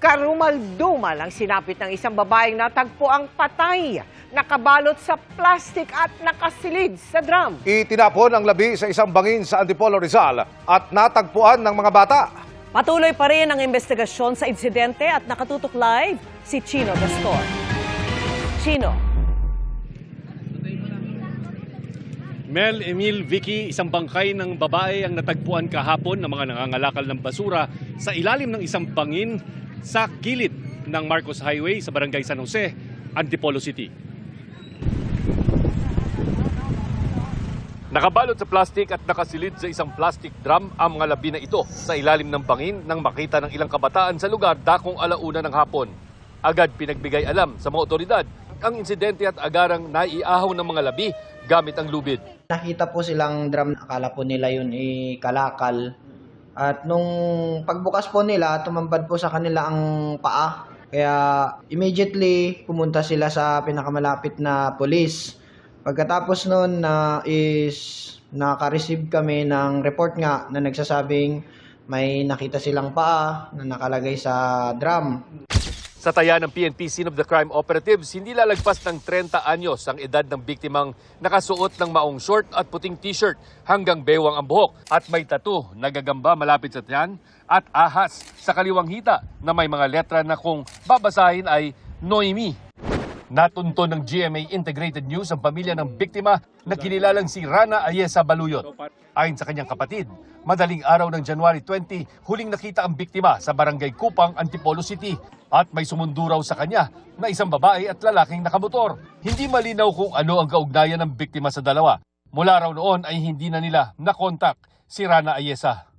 Karumal-dumal ang sinapit ng isang babaeng natagpo ang patay, nakabalot sa plastik at nakasilid sa drum. Itinapon ang labi sa isang bangin sa Antipolo, Rizal at natagpuan ng mga bata. Patuloy pa rin ang investigasyon sa insidente at nakatutok live si Chino Gaston. Chino. Mel, Emil, Vicky, isang bangkay ng babae ang natagpuan kahapon ng mga nangangalakal ng basura sa ilalim ng isang bangin sa gilid ng Marcos Highway sa Barangay San Jose, Antipolo City. Nakabalot sa plastik at nakasilid sa isang plastic drum ang mga labi na ito sa ilalim ng bangin nang makita ng ilang kabataan sa lugar dakong alauna ng hapon. Agad pinagbigay alam sa mga otoridad ang insidente at agarang naiahaw ng mga labi gamit ang lubid. Nakita po silang drum, akala po nila yun kalakal. At nung pagbukas po nila, tumambad po sa kanila ang paa. Kaya immediately pumunta sila sa pinakamalapit na pulis. Pagkatapos nun naka-receive kami ng report nga na nagsasabing may nakita silang paa na nakalagay sa drum. Sa taya ng PNP Scene of the Crime Operatives, hindi lalagpas ng 30 anyos ang edad ng biktimang nakasuot ng maong short at puting t-shirt hanggang bewang ang buhok at may tattoo na gagamba malapit sa tiyan at ahas sa kaliwang hita na may mga letra na kung babasahin ay Noemi. Natunto ng GMA Integrated News ang pamilya ng biktima na kinilalang si Rana Ayesa Baluyot. Ayon sa kanyang kapatid, madaling araw ng January 20, huling nakita ang biktima sa Barangay Kupang, Antipolo City at may sumundo raw sa kanya na isang babae at lalaking nakamotor. Hindi malinaw kung ano ang kaugnayan ng biktima sa dalawa. Mula raw noon ay hindi na nila nakontak si Rana Ayesa.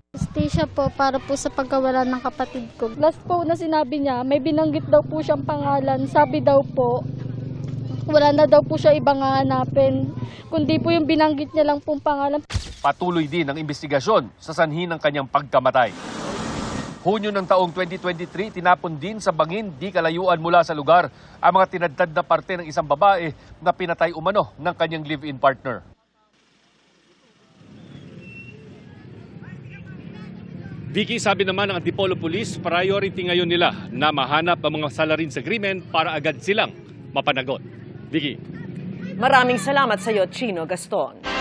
Siya po para po sa pagkawala ng kapatid ko. Last po na sinabi niya, may binanggit daw po siyang pangalan. Sabi daw po, wala na daw po siya ibang hahanapin. Kundi po yung binanggit niya lang pong pangalan. Patuloy din ang investigasyon sa sanhi ng kanyang pagkamatay. Hunyo ng taong 2023, tinapon din sa bangin di kalayuan mula sa lugar ang mga tinadtad na parte ng isang babae na pinatay umano ng kanyang live-in partner. Vicky, sabi naman ng Antipolo Police, priority ngayon nila na mahanap ang mga salarins agreement para agad silang mapanagot. Vicky. Maraming salamat sa iyo, Chino Gaston.